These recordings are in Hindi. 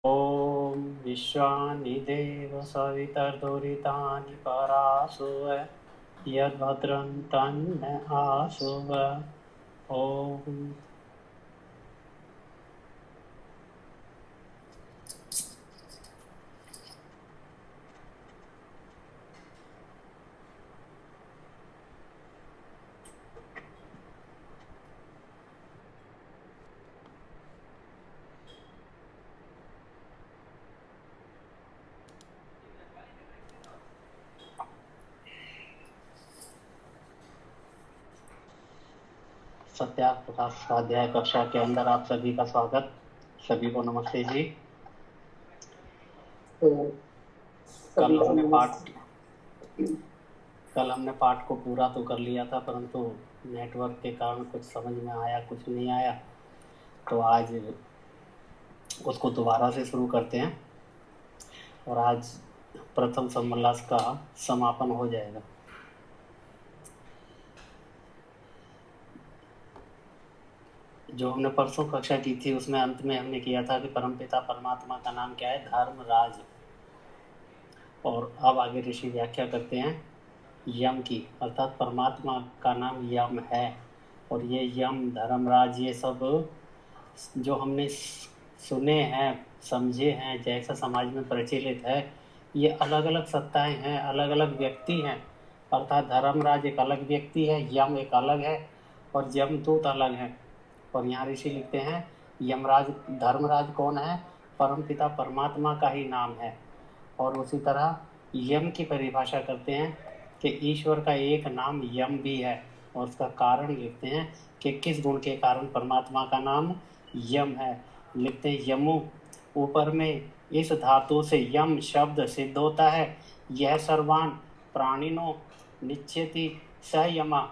ॐ विश्वानि देव सवितर्दुरितानि पराशुव यद्भद्रं तन्न आशुव। ॐ सत्यार्थ प्रकाश स्वाध्याय कक्षा के अंदर आप सभी का स्वागत। सभी को नमस्ते जी। कल हमने पाठ को पूरा तो कर लिया था, परंतु नेटवर्क के कारण कुछ समझ में आया, कुछ नहीं आया। तो आज उसको दोबारा से शुरू करते हैं और आज प्रथम समोल्लास का समापन हो जाएगा। जो हमने परसों कक्षा की थी उसमें अंत में हमने किया था कि परमपिता परमात्मा का नाम क्या है? धर्मराज। और अब आगे ऋषि व्याख्या करते हैं यम की, अर्थात परमात्मा का नाम यम है। और ये यम, धर्मराज, ये सब जो हमने सुने हैं, समझे हैं, जैसा समाज में प्रचलित है, ये अलग अलग सत्ताएं हैं, अलग अलग व्यक्ति हैं। अर्थात धर्मराज एक अलग व्यक्ति है, यम एक अलग है और यमदूत अलग है। और यहाँ ऋषि लिखते हैं यमराज, धर्मराज कौन है? परमपिता परमात्मा का ही नाम है। और उसी तरह यम की परिभाषा करते हैं कि ईश्वर का एक नाम यम भी है। और उसका कारण लिखते हैं कि किस गुण के कारण परमात्मा का नाम यम है। लिखते हैं यमु, ऊपर में इस धातु से यम शब्द सिद्ध होता है। यह सर्वान प्राणिनो निश्चेति स यमा,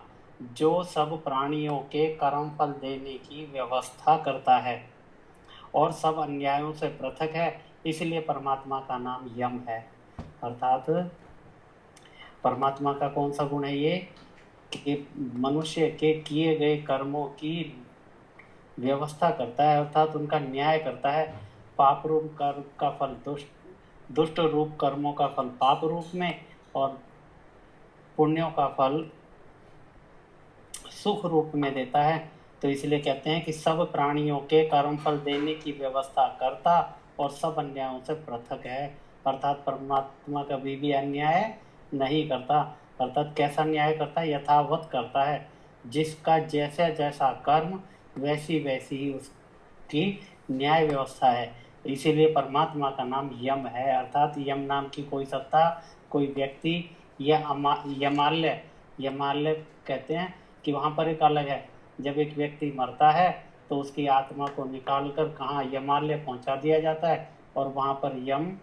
जो सब प्राणियों के कर्म फल देने की व्यवस्था करता है और सब अन्यायों से पृथक है, इसलिए परमात्मा का नाम यम है। अर्थात परमात्मा का कौन सा गुण है ये? कि मनुष्य के किए गए कर्मों की व्यवस्था करता है, अर्थात उनका न्याय करता है। पाप रूप कर्म का फल दुष्ट रूप कर्मों का फल पाप रूप में और पुण्यों का फल सुख रूप में देता है। तो इसलिए कहते हैं कि सब प्राणियों के कर्म फल देने की व्यवस्था करता और सब अन्यायों से पृथक है। अर्थात परमात्मा कभी भी अन्याय नहीं करता। अर्थात कैसा न्याय करता है? यथावत करता है। जिसका जैसा जैसा कर्म वैसी वैसी ही उसकी न्याय व्यवस्था है। इसीलिए परमात्मा का नाम यम है। अर्थात यम नाम की कोई सत्ता, कोई व्यक्ति या यमाल्य कहते हैं कि वहाँ पर एक अलग है। जब एक व्यक्ति मरता है तो उसकी आत्मा को निकाल कर कहाँ? यमालय पहुँचा दिया जाता है और वहाँ पर यम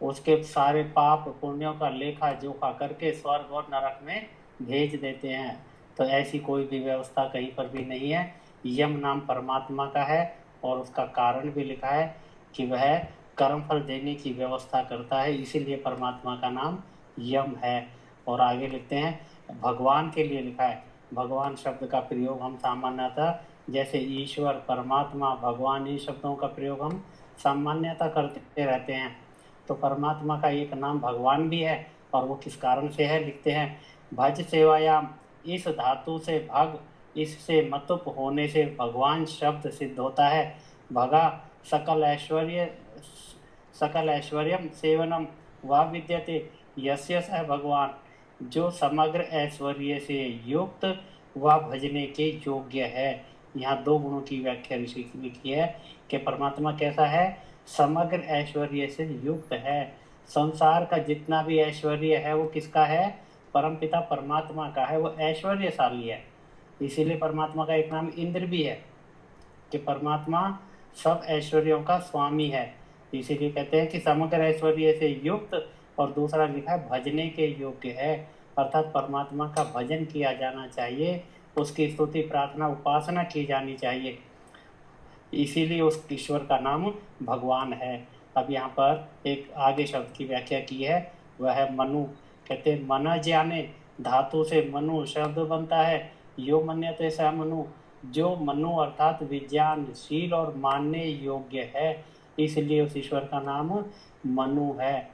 उसके सारे पाप पुण्यों का लेखा जोखा करके स्वर्ग और नरक में भेज देते हैं। तो ऐसी कोई भी व्यवस्था कहीं पर भी नहीं है। यम नाम परमात्मा का है और उसका कारण भी लिखा है कि वह कर्मफल देने की व्यवस्था करता है, इसीलिए परमात्मा का नाम यम है। और आगे लिखते हैं भगवान के लिए लिखा है। भगवान शब्द का प्रयोग हम सामान्यतः जैसे ईश्वर, परमात्मा, भगवान, इन शब्दों का प्रयोग हम सामान्यतः करते रहते हैं। तो परमात्मा का एक नाम भगवान भी है और वो किस कारण से है? लिखते हैं भज सेवायाम, इस धातु से भग, इससे मतुप होने से भगवान शब्द सिद्ध होता है। भगा सकल ऐश्वर्यम सेवनम व विद्यते यस्य सह भगवान, जो समग्र ऐश्वर्य से युक्त व भजने के योग्य है। यहाँ दो गुणों की व्याख्या ऋषि ने की है कि परमात्मा कैसा है? समग्र ऐश्वर्य से युक्त है। संसार का जितना भी ऐश्वर्य है वो किसका है? परमपिता परमात्मा का है। वो ऐश्वर्यशाली है। इसीलिए परमात्मा का एक नाम इंद्र भी है कि परमात्मा सब ऐश्वर्यों का स्वामी है। इसीलिए कहते हैं कि समग्र ऐश्वर्य से युक्त, और दूसरा लिखा है भजने के योग्य है। अर्थात परमात्मा का भजन किया जाना चाहिए, उसकी स्तुति प्रार्थना उपासना की जानी चाहिए। इसीलिए उस ईश्वर का नाम भगवान है। अब यहाँ पर एक आगे शब्द की व्याख्या की है, वह है मनु। कहते मन जाने, धातु से मनु शब्द बनता है। यो मन्यते स मनु, जो मनु अर्थात विज्ञानशील और मानने योग्य है, इसलिए उस ईश्वर का नाम मनु है।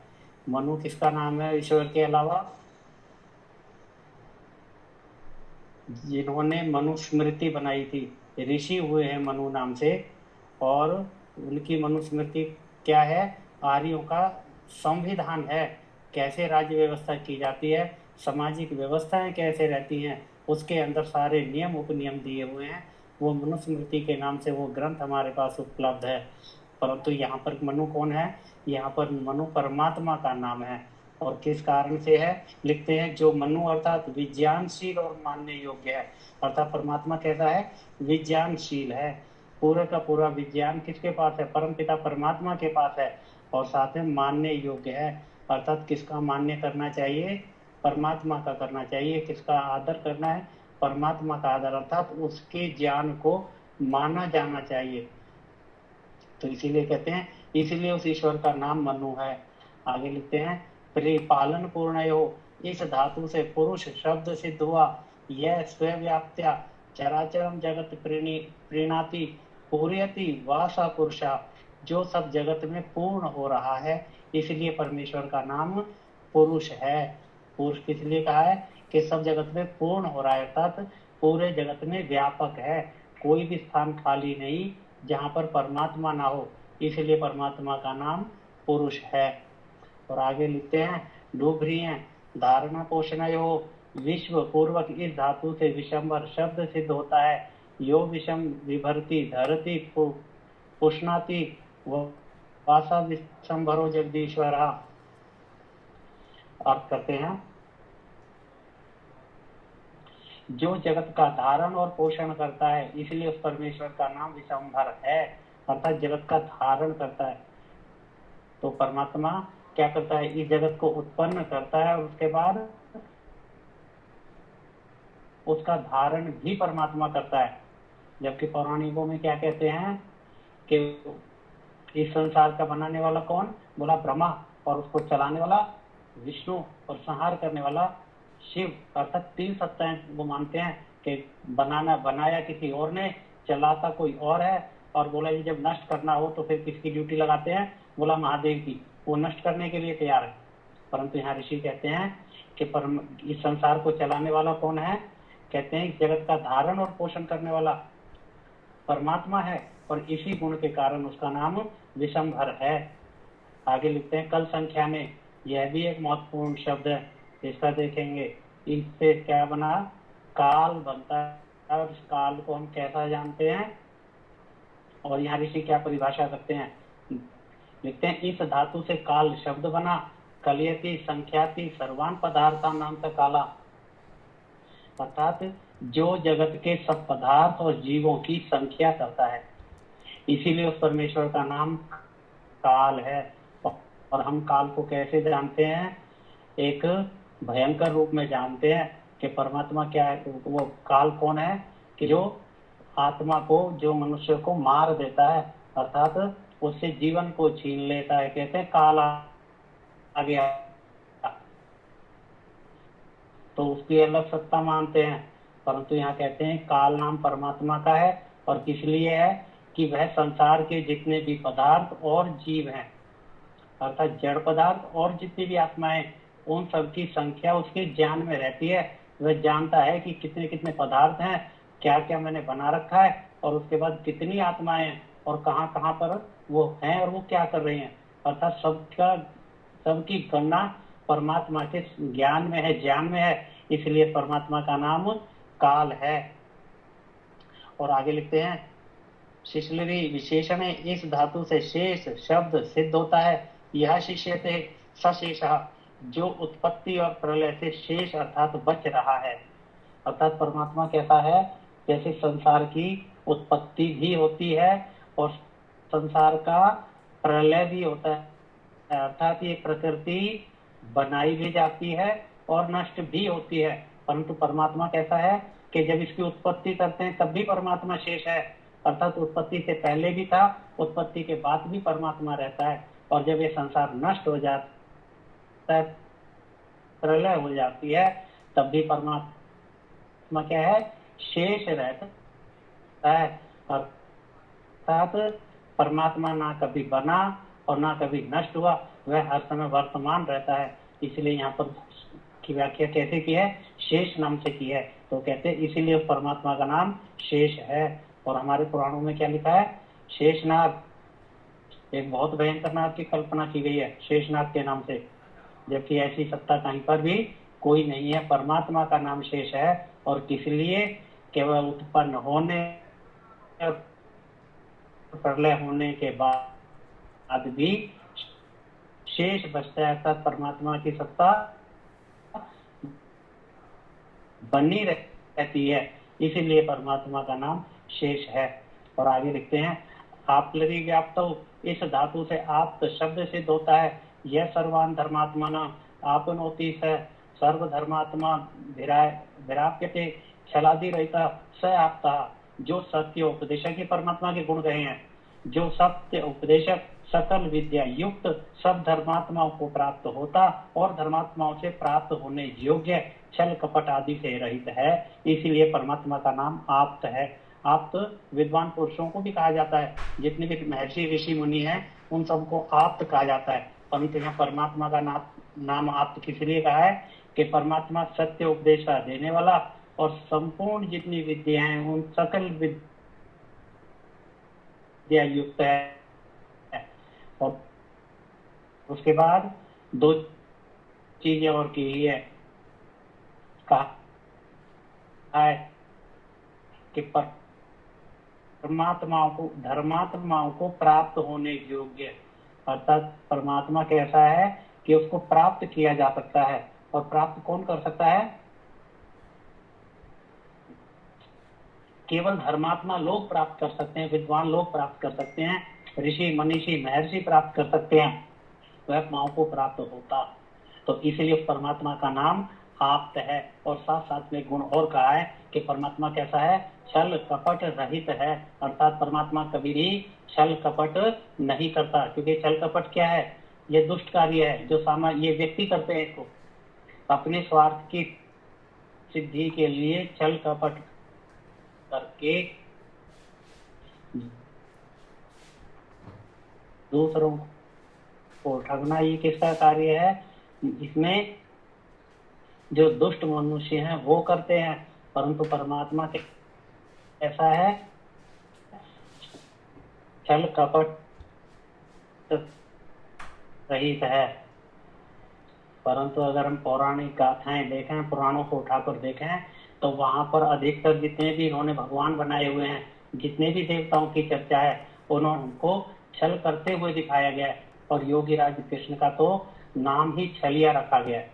मनु किसका नाम है ईश्वर के अलावा? जिन्होंने मनुस्मृति बनाई थी, ऋषि हुए हैं मनु नाम से, और उनकी मनुस्मृति क्या है? आर्यों का संविधान है, कैसे राज्य व्यवस्था की जाती है, सामाजिक व्यवस्थाएं कैसे रहती हैं, उसके अंदर सारे नियम उपनियम दिए हुए हैं। वो मनुस्मृति के नाम से वो ग्रंथ हमारे पास उपलब्ध है। परंतु यहाँ पर मनु कौन है? यहाँ पर मनु परमात्मा का नाम है। और किस कारण से है? लिखते हैं जो मनु अर्थात विज्ञानशील और मानने योग्य है। अर्थात परमात्मा कैसा है? विज्ञानशील है। पूरा का पूरा विज्ञान किसके पास है? परमपिता परमात्मा के पास है। और साथ में मानने योग्य है, अर्थात किसका मान्य करना चाहिए? परमात्मा का करना चाहिए। किसका आदर करना है? परमात्मा का आदर, अर्थात उसके ज्ञान को माना जाना चाहिए। तो इसीलिए कहते हैं, इसीलिए उस ईश्वर का नाम मनु है। आगे लिखते हैं, परिपालन पूर्ण हो, इस धातु से पुरुष शब्द सिद्ध हुआ। यह स्वव्याप्त्या चराचरम जगत प्रीणाति पूर्यति वासा पुरुषा, जो सब जगत में पूर्ण हो रहा है, इसलिए परमेश्वर का नाम पुरुष है। पुरुष किस लिए कहा है? कि सब जगत में पूर्ण हो रहा है, अर्थात पूरे जगत में व्यापक है, कोई भी स्थान खाली नहीं जहां पर परमात्मा ना हो, इसलिए परमात्मा का नाम पुरुष है। और आगे लिखते हैं, डूब रही है, धारणा पोषण हो, विश्व पूर्वक इस धातु से विषंबर शब्द सिद्ध होता है। यो विषम विभरती धरती पुष्णाति वासा विषंभरो जगदीश्वर। अर्थ करते हैं, जो जगत का धारण और पोषण करता है, इसलिए उस परमेश्वर का नाम विशंभर है, अर्थात जगत का धारण करता है। तो परमात्मा क्या करता है? इस जगत को उत्पन्न करता है और उसके बाद उसका धारण भी परमात्मा करता है। जबकि पौराणिकों में क्या कहते हैं कि इस संसार का बनाने वाला कौन? बोला ब्रह्मा, और उसको चलाने वाला विष्णु, और संहार करने वाला शिव। अर्थात तीन सत्ताएं वो मानते हैं कि बनाया किसी और ने, चलाता कोई और है। और बोला ये जब नष्ट करना हो तो फिर किसकी ड्यूटी लगाते हैं? बोला महादेव की, वो नष्ट करने के लिए तैयार है। परंतु यहाँ ऋषि कहते हैं कि इस संसार को चलाने वाला कौन है? कहते हैं जगत का धारण और पोषण करने वाला परमात्मा है, और इसी गुण के कारण उसका नाम विशंभर है। आगे लिखते हैं, कल संख्या में, यह भी एक महत्वपूर्ण शब्द है, इसका देखेंगे। इससे क्या बना? काल बनता है। और इस काल को हम कैसा जानते हैं? और यहाँ ऋषि क्या परिभाषा करते हैं? लिखते हैं, इस धातु से काल शब्द बना, कलयति संख्याति सर्वान पदार्थान नाम से काला, अर्थात जो जगत के सब पदार्थ और जीवों की संख्या करता है, इसीलिए उस परमेश्वर का नाम काल है। और हम काल को कैसे जानते हैं? एक भयंकर रूप में जानते हैं कि परमात्मा क्या है। वो काल कौन है? कि जो आत्मा को, जो मनुष्य को मार देता है, अर्थात उससे जीवन को छीन लेता है। कहते हैं काल आ गया, तो उसकी अलग सत्ता मानते हैं। परंतु यहाँ कहते हैं काल नाम परमात्मा का है, और किस लिए है? कि वह संसार के जितने भी पदार्थ और जीव हैं, अर्थात जड़ पदार्थ और जितनी भी आत्माएं, उन सब की संख्या उसके ज्ञान में रहती है। वह जानता है कि कितने कितने पदार्थ हैं, क्या क्या मैंने बना रखा है, और उसके बाद कितनी आत्माएं हैं और कहाँ कहाँ पर वो हैं और वो क्या कर रही हैं। अर्थात सबकी गणना परमात्मा के ज्ञान में है, ज्ञान में है, इसलिए परमात्मा का नाम काल है। और आगे लिखते हैं, शिशलरी विशेषण इस धातु से शेष शब्द सिद्ध होता है। यह शिष्य थे सशेष, जो उत्पत्ति और प्रलय से शेष अर्थात बच रहा है। अर्थात परमात्मा कैसा है? जैसे संसार की उत्पत्ति भी होती है और संसार का प्रलय भी होता है, अर्थात ये प्रकृति बनाई भी जाती है और नष्ट भी होती है। परंतु परमात्मा कैसा है कि जब इसकी उत्पत्ति करते हैं तब भी परमात्मा शेष है, अर्थात उत्पत्ति से पहले भी था, उत्पत्ति के बाद भी परमात्मा रहता है। और जब ये संसार नष्ट हो जाता है, प्रलय हो जाती है, तब भी परमात्मा क्या है? शेष रहता है, अर्थात परमात्मा ना कभी बना और ना कभी नष्ट हुआ, वह हर समय वर्तमान रहता है। इसलिए यहाँ पर की व्याख्या कैसे की है? शेष नाम से की है। तो कहते हैं इसीलिए परमात्मा का नाम शेष है। और हमारे पुराणों में क्या लिखा है? शेषनाग, एक बहुत भयंकर नाग की कल्पना की गई है शेषनाग के नाम से, जबकि ऐसी सत्ता कहीं पर भी कोई नहीं है। परमात्मा का नाम शेष है और किस लिए? केवल उत्पन्न होने और प्रलय होने के बाद भी शेष बचता है, अर्थात परमात्मा की सत्ता बनी रहती है, इसीलिए परमात्मा का नाम शेष है। और आगे लिखते हैं, आपलरी व्याप्त, इस धातु से आप्त शब्द सिद्ध होता है। यह सर्वान धर्मात्मा न आपनोति स सर्वधर्मात्मा विराप्यते छलादि रहता स आपता। जो सत्य उपदेशक ही परमात्मा के गुण गए हैं, जो सत्य उपदेशक सकल विद्या युक्त सब धर्मात्माओं को प्राप्त होता और धर्मात्माओं से प्राप्त होने योग्य छल कपट आदि से रहित है, इसीलिए परमात्मा का नाम आप्त है। आप्त विद्वान पुरुषों को भी कहा जाता है, जितने भी महर्षि ऋषि मुनि हैं उन सबको आप्त कहा जाता है। परंतु यहाँ परमात्मा का नाम आप्त किस लिए कहा है? कि परमात्मा सत्य उपदेश देने वाला और संपूर्ण जितनी विद्या हैं उन सकल विद्या युक्त है। और उसके बाद दो चीजें और की है, कहा है कि परमात्माओं को धर्मात्माओं को प्राप्त होने योग्य, अर्थात परमात्मा कैसा है कि उसको प्राप्त किया जा सकता है। और प्राप्त कौन कर सकता है? केवल धर्मात्मा लोग प्राप्त कर सकते हैं, विद्वान लोग प्राप्त कर सकते हैं, ऋषि मनीषी महर्षि प्राप्त कर सकते हैं, वह आत्माओं को प्राप्त होता। तो इसीलिए परमात्मा का नाम आप्त है। और साथ साथ में गुण और कहा है कि परमात्मा कैसा है? छल कपट रहित है, अर्थात परमात्मा कभी भी छल कपट नहीं करता। क्योंकि छल कपट क्या है? ये दुष्ट कार्य है जो ये व्यक्ति करते हैं, इसको अपने स्वार्थ की सिद्धि के लिए छल कपट करके दूसरों को ठगना, ये किसका कार्य है? इसमें जो दुष्ट मनुष्य हैं वो करते हैं। परंतु परमात्मा के ऐसा है, छल कपट रहित है। परंतु अगर हम पौराणिक गाथाएं देखें, पुराणों को उठाकर देखें, तो वहां पर अधिकतर जितने भी इन्होंने भगवान बनाए हुए हैं, जितने भी देवताओं की चर्चा है, उनको छल करते हुए दिखाया गया है। और योगी राज कृष्ण का तो नाम ही छलिया रखा गया है,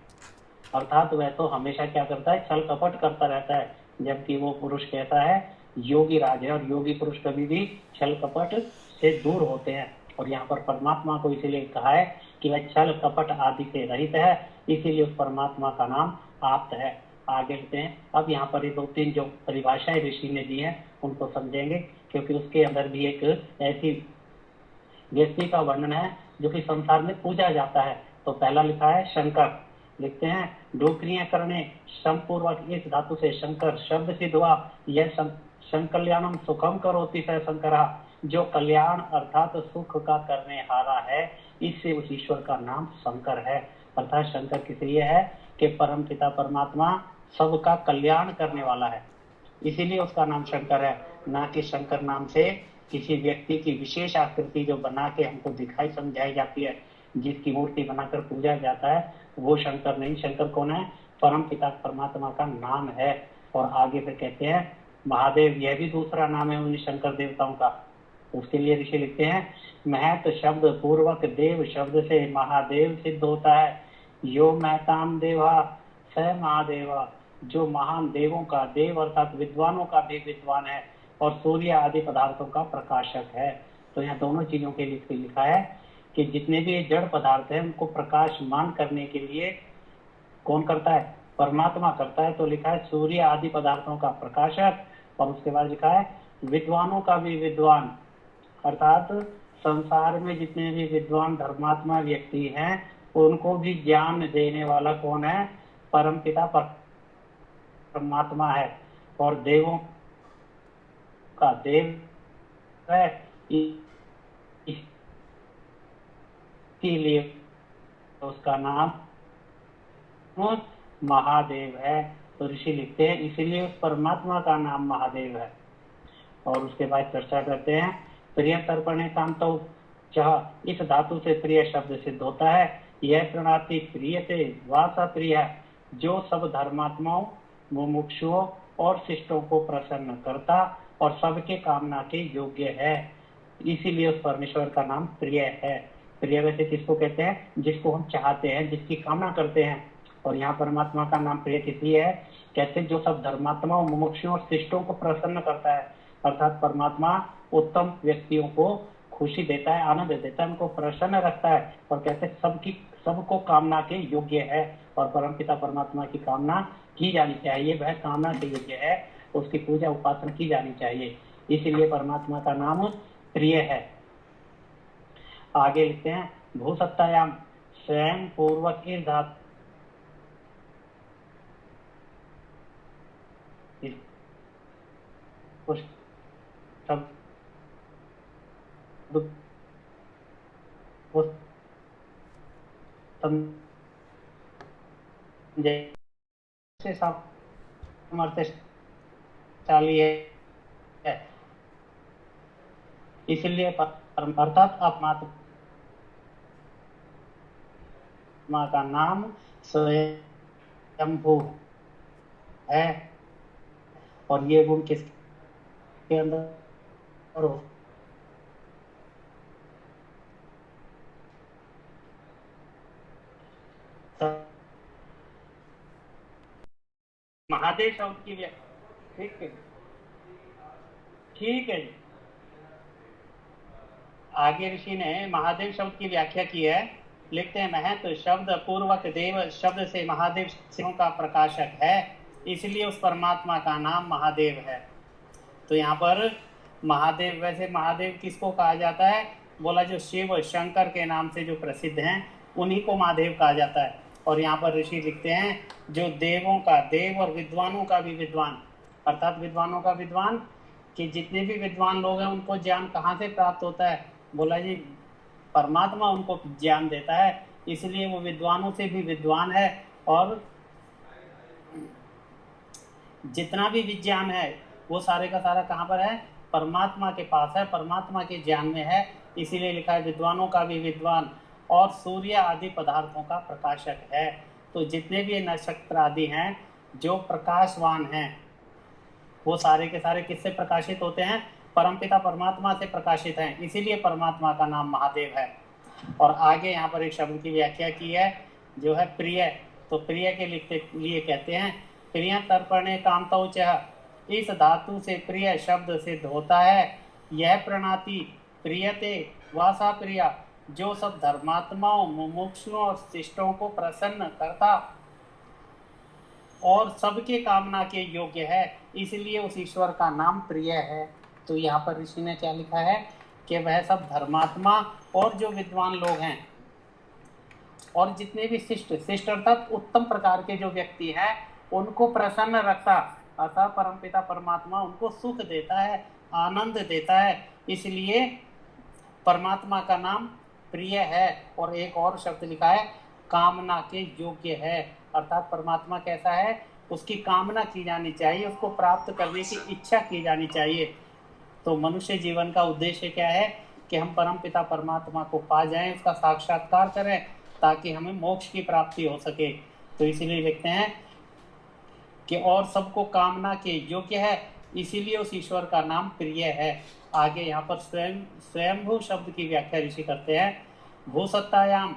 अर्थात वह तो हमेशा क्या करता है? छल कपट करता रहता है। जबकि वो पुरुष कैसा है? योगी राज है। और योगी पुरुष कभी भी छल कपट से दूर होते हैं। और यहाँ पर परमात्मा को इसीलिए कहा है कि वह छल कपट आदि से रहित है, इसीलिए उस परमात्मा का नाम आप्त है। आगे बढ़ते हैं। अब यहाँ पर ये दो तीन जो परिभाषाएं ऋषि ने दी है उनको समझेंगे, क्योंकि उसके अंदर भी एक ऐसी व्यक्ति का वर्णन है जो कि संसार में पूजा जाता है। तो पहला लिखा है शंकर, लिखते हैं डोकरियां करने समपूर्वक इस धातु से शंकर शब्द सिद्ध हुआ। यह संकल्याणम सुखम करोति स शंकरा, जो कल्याण अर्थात सुख का करने हारा है, इससे उस ईश्वर का नाम शंकर है। अर्थात शंकर किस लिए है? कि परम पिता परमात्मा सबका कल्याण करने वाला है, इसीलिए उसका नाम शंकर है। ना कि शंकर नाम से किसी व्यक्ति की विशेष आकृति जो बना के हमको दिखाई समझाई जाती है, जिसकी मूर्ति बनाकर पूजा जाता है, वो शंकर नहीं। शंकर कौन है? परम पिता परमात्मा का नाम है। और आगे फिर कहते हैं महादेव, यह भी दूसरा नाम है उन शंकर देवताओं का। उसके लिए ऋषि लिखते हैं महत शब्द पूर्वक देव शब्द से महादेव सिद्ध होता है। यो महताम देवा स महादेवा, जो महान देवों का देव अर्थात विद्वानों का भी विद्वान है और सूर्य आदि पदार्थों का प्रकाशक है। तो यहाँ दोनों चीजों के लिए लिखा है कि जितने भी जड़ पदार्थ हैं उनको प्रकाशमान करने के लिए कौन करता है? परमात्मा करता है। तो लिखा है सूर्य आदि पदार्थों का प्रकाशक। और उसके बाद लिखा है विद्वानों का भी विद्वान, अर्थात संसार में जितने भी विद्वान धर्मात्मा व्यक्ति हैं उनको भी ज्ञान देने वाला कौन है? परम पिता परमात्मा है। और देवों का देव है, इसीलिए उसका नाम महादेव है। तो ऋषि लिखते हैं इसीलिए उस परमात्मा का नाम महादेव है। और उसके बाद चर्चा करते हैं, प्रिय तर्पणे कांतो जह इस धातु से प्रिय शब्द सिद्ध होता है। यह प्रणाति प्रियते वासा प्रिय, जो सब धर्मात्माओं, मुमुक्षुओं और शिष्टों को प्रसन्न करता और सबके कामना के योग्य है। इसीलिए उस परमेश्वर का नाम प्रिय है। प्रिय वैसे किसको कहते हैं? जिसको हम चाहते हैं, जिसकी कामना करते हैं। और यहाँ परमात्मा का नाम प्रिय किसी है? कहते हैं जो सब धर्मात्माओं, मुमुक्षुओं और शिष्टों को प्रसन्न करता है। अर्थात परमात्मा उत्तम व्यक्तियों को खुशी देता है, आनंद देता है, उनको प्रसन्न रखता है। और कहते हैं सबको कामना के योग्य है। और परमपिता परमात्मा की कामना की जानी चाहिए, वह कामना के योग्य है, उसकी पूजा उपासना की जानी चाहिए। इसीलिए परमात्मा का नाम प्रिय है। आगे लिखते हैं, भूसत्तायाम स्वयं पूर्वक इस धातु जैसे सामर्थ्यशाली है, इसलिए अर्थात परमात्मा का नाम स्वयंभू है। और ये गुण किसके अंदर हो? महादेव शब्द की व्याख्या, ठीक है जी। आगे ऋषि ने महादेव शब्द की व्याख्या की है। लिखते हैं, महत्व शब्द पूर्वक देव शब्द से महादेव सिंहों का प्रकाशक है, इसलिए उस परमात्मा का नाम महादेव है। तो यहाँ पर महादेव, वैसे महादेव किसको कहा जाता है? बोला जो शिव शंकर के नाम से जो प्रसिद्ध हैं उन्हीं को महादेव कहा जाता है। और यहाँ पर ऋषि लिखते हैं जो देवों का देव और विद्वानों का भी विद्वान, अर्थात विद्वानों का विद्वान कि जितने भी विद्वान लोग हैं उनको ज्ञान कहाँ से प्राप्त होता है? बोला जी परमात्मा उनको ज्ञान देता है, इसलिए वो विद्वानों से भी विद्वान है। और जितना भी विज्ञान है वो सारे का सारा कहाँ पर है? परमात्मा के पास है, परमात्मा के ज्ञान में है। इसीलिए लिखा है विद्वानों का भी विद्वान और सूर्य आदि पदार्थों का प्रकाशक है। तो जितने भी नक्षत्र आदि हैं जो प्रकाशवान हैं वो सारे के सारे किससे प्रकाशित होते हैं? परमपिता परमात्मा से प्रकाशित हैं। इसीलिए परमात्मा का नाम महादेव है। और आगे यहाँ पर एक शब्द की व्याख्या की है जो है प्रिय। तो प्रिय के लिए कहते हैं, प्रिय तर्पणे कांतौ च, इस धातु से प्रिय शब्द सिद्ध होता है। यह प्रणाति प्रियते वासा प्रिया, जो सब धर्मात्माओं, मुमुक्षुओं और शिष्टों को प्रसन्न करता और सबके कामना के योग्य है, इसलिए उस ईश्वर का नाम प्रिय है। तो यहाँ पर ऋषि ने क्या लिखा है कि वह सब धर्मात्मा और जो विद्वान लोग हैं और जितने भी शिष्ट अर्थात उत्तम प्रकार के जो व्यक्ति हैं उनको प्रसन्न रखता, अतः परमपिता परमात्मा उनको सुख देता है, आनंद देता है। इसलिए परमात्मा का नाम प्रिय है। और एक और शब्द लिखा है, कामना के योग्य है, अर्थात परमात्मा कैसा है? उसकी कामना की जानी चाहिए, उसको प्राप्त करने की इच्छा की जानी चाहिए। तो मनुष्य जीवन का उद्देश्य क्या है? कि हम परमपिता परमात्मा को पा जाएं, उसका साक्षात्कार करें, ताकि हमें मोक्ष की प्राप्ति हो सके। तो इसीलिए लिखते हैं कि और सबको कामना के योग्य है, इसीलिए उस ईश्वर का नाम प्रिय है। आगे यहाँ पर स्वयंभू शब्द की व्याख्या ऋषि करते हैं। भूसत्तायाम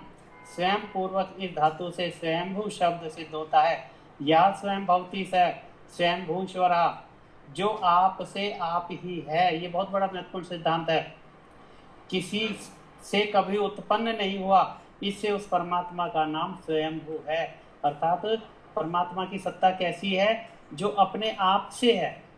स्वयं पूर्वक इस धातु से स्वयंभू शब्द सिद्ध होता है। या स्वयं भवती से स्वयंभूश्वरा, जो आप से आप ही है। ये बहुत बड़ा महत्वपूर्ण सिद्धांत है, किसी से कभी उत्पन्न नहीं हुआ, इससे उस परमात्मा का नाम स्वयंभू है। अर्थात परमात्मा की सत्ता कैसी है? जो अपने आप से है,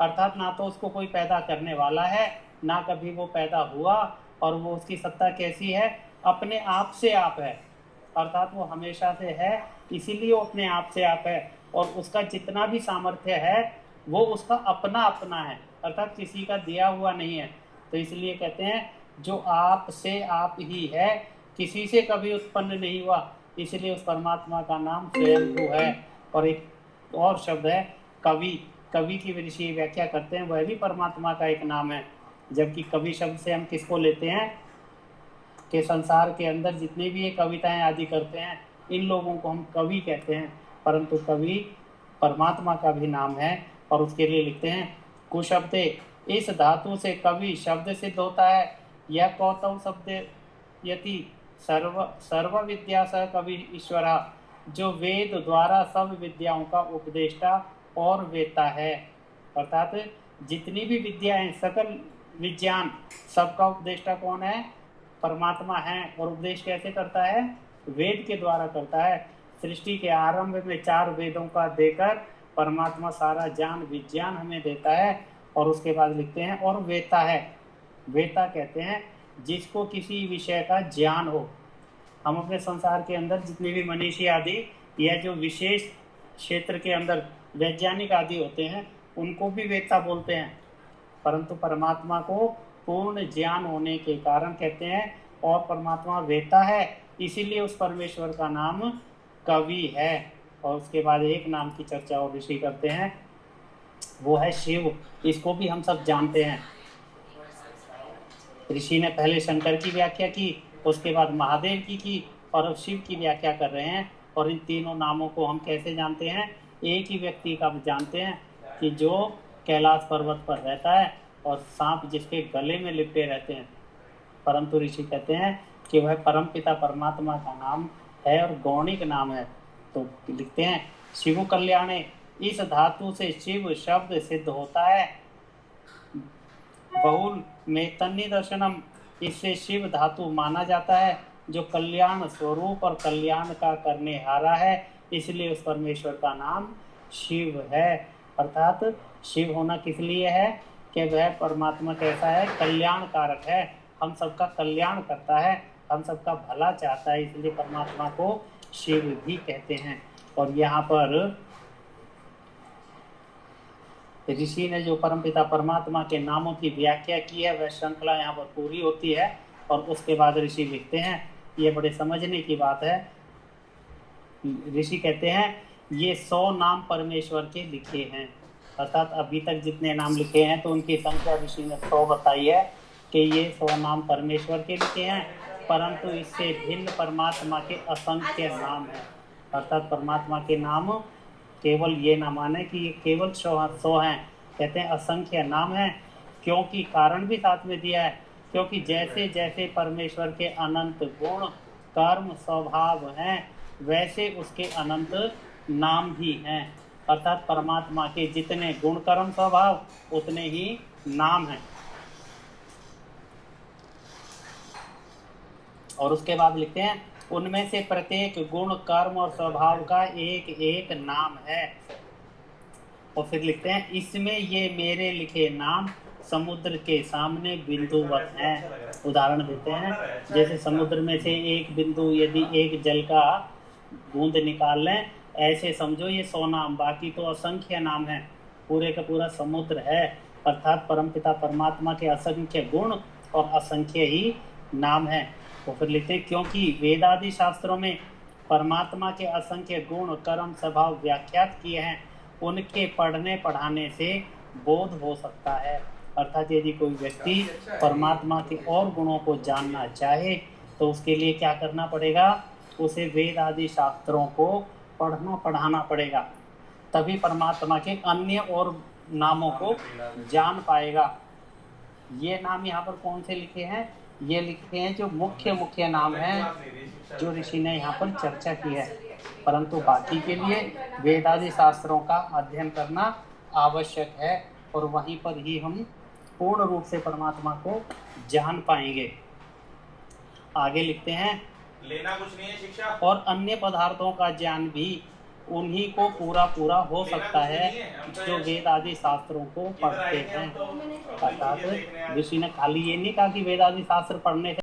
अर्थात ना तो उसको कोई पैदा करने वाला है, ना कभी वो पैदा हुआ। और वो उसकी सत्ता कैसी है? अपने आप से आप है, अर्थात वो हमेशा से है, इसीलिए वो अपने आप से आप है। और उसका जितना भी सामर्थ्य है वो उसका अपना अपना है, अर्थात किसी का दिया हुआ नहीं है। तो इसलिए कहते हैं जो आप से आप ही है, किसी से कभी उत्पन्न नहीं हुआ, इसलिए उस परमात्मा का नाम स्वयंभू है। और एक और शब्द है कवि, कवि की ऋषि व्याख्या करते हैं, वह भी परमात्मा का एक नाम है। जबकि कवि शब्द से हम किसको लेते हैं कि संसार के अंदर जितने भी ये कविताएं आदि करते हैं, इन लोगों को हम कवि कहते हैं, परंतु कवि परमात्मा का भी नाम है। और उसके लिए लिखते हैं कुशब्दे, इस धातु से कवि शब्द सिद्ध होता है। यह कौतव शब्द यति सर्व विद्या सह कवि ईश्वरा, जो वेद द्वारा सब विद्याओं का उपदेष्टा और वेता है। अर्थात जितनी भी विद्याएं, सकल विज्ञान, सबका उपदेष्टा कौन है? परमात्मा है। और उपदेश कैसे करता है? वेद के द्वारा करता है। सृष्टि के आरंभ में 4 वेदों का देकर परमात्मा सारा ज्ञान विज्ञान हमें देता है। और उसके बाद लिखते हैं और वेता है। वेता कहते हैं जिसको किसी विषय का ज्ञान हो। हम अपने संसार के अंदर जितने भी मनीषी आदि या जो विशेष क्षेत्र के अंदर वैज्ञानिक आदि होते हैं, उनको भी वेता बोलते हैं, परंतु परमात्मा को पूर्ण ज्ञान होने के कारण कहते हैं। और परमात्मा वेता है, इसीलिए उस परमेश्वर का नाम कवि है। और उसके बाद एक नाम की चर्चा और ऋषि करते हैं, वो है शिव। इसको भी हम सब जानते हैं। ऋषि ने पहले शंकर की व्याख्या की, उसके बाद महादेव की और अब शिव की व्याख्या कर रहे हैं। और इन तीनों नामों को हम कैसे जानते हैं? एक ही व्यक्ति का जानते हैं कि जो कैलाश पर्वत पर रहता है और सांप जिसके गले में लिपटे रहते हैं। परंतु ऋषि कहते हैं कि वह परमपिता परमात्मा का नाम है और गौणिक नाम है। तो लिखते हैं शिव कल्याणे, इस धातु से शिव शब्द सिद्ध होता है। बहुल में तन्नी दर्शनम, इससे शिव धातु माना जाता है जो कल्याण स्वरूप और कल्याण का करने हारा है, इसलिए उस परमेश्वर का नाम शिव है। अर्थात शिव होना किस लिए है कि वह परमात्मा कैसा है? कल्याण कारक है, हम सबका कल्याण करता है, हम सबका भला चाहता है, इसलिए परमात्मा को शिव भी कहते हैं। और यहाँ पर ऋषि ने जो परमपिता परमात्मा के नामों की व्याख्या की है, वह श्रृंखला यहाँ पर पूरी होती है। और उसके बाद ऋषि लिखते हैं, ये बड़े समझने की बात है। ऋषि कहते हैं ये 100 नाम परमेश्वर के लिखे हैं। अर्थात अभी तक जितने नाम लिखे हैं तो उनकी संख्या ऋषि ने 100 बताई है कि ये 100 नाम परमेश्वर के लिखे हैं, परंतु इससे भिन्न परमात्मा के असंख्य नाम हैं। अर्थात परमात्मा के नाम केवल ये ना माने कि ये केवल 100 हैं, कहते हैं असंख्य नाम हैं। क्योंकि कारण भी साथ में दिया है, क्योंकि जैसे जैसे परमेश्वर के अनंत गुण कर्म स्वभाव हैं, वैसे उसके अनंत नाम भी हैं। अर्थात परमात्मा के जितने गुण कर्म स्वभाव उतने ही नाम हैं। और उसके बाद लिखते हैं उनमें से प्रत्येक गुण कर्म और स्वभाव का एक एक नाम है। और फिर लिखते हैं इसमें ये मेरे लिखे नाम समुद्र के सामने बिंदुवत हैं। उदाहरण देते हैं, जैसे समुद्र में से एक बिंदु यदि एक जल का बूंद निकाल लें, ऐसे समझो ये 100 नाम, बाकी तो असंख्य नाम है, पूरे का पूरा समुद्र है। अर्थात परमपिता परमात्मा के असंख्य गुण और असंख्य ही नाम है। तो फिर लिखते हैं क्योंकि वेदादि शास्त्रों में परमात्मा के असंख्य गुण कर्म स्वभाव व्याख्यात किए हैं, उनके पढ़ने पढ़ाने से बोध हो सकता है। अर्थात यदि कोई व्यक्ति परमात्मा के और गुणों को जानना चाहे तो उसके लिए क्या करना पड़ेगा? उसे वेद आदि शास्त्रों को पढ़ना पढ़ाना पड़ेगा, तभी परमात्मा के अन्य और नामों को जान पाएगा। ये नाम यहाँ पर कौन से लिखे हैं? ये लिखे हैं जो मुख्य मुख्य नाम हैं जो ऋषि ने यहाँ पर चर्चा की है, परंतु बाकी के लिए वेदादि शास्त्रों का अध्ययन करना आवश्यक है और वहीं पर ही हम पूर्ण रूप से परमात्मा को जान पाएंगे। आगे लिखते हैं लेना कुछ नहीं है शिक्षा, और अन्य पदार्थों का ज्ञान भी उन्हीं को पूरा पूरा हो सकता है जो वेद आदि शास्त्रों को पढ़ते हैं। अर्थात ऋषि ने खाली ये नहीं कहा कि वेद आदि शास्त्र पढ़ने से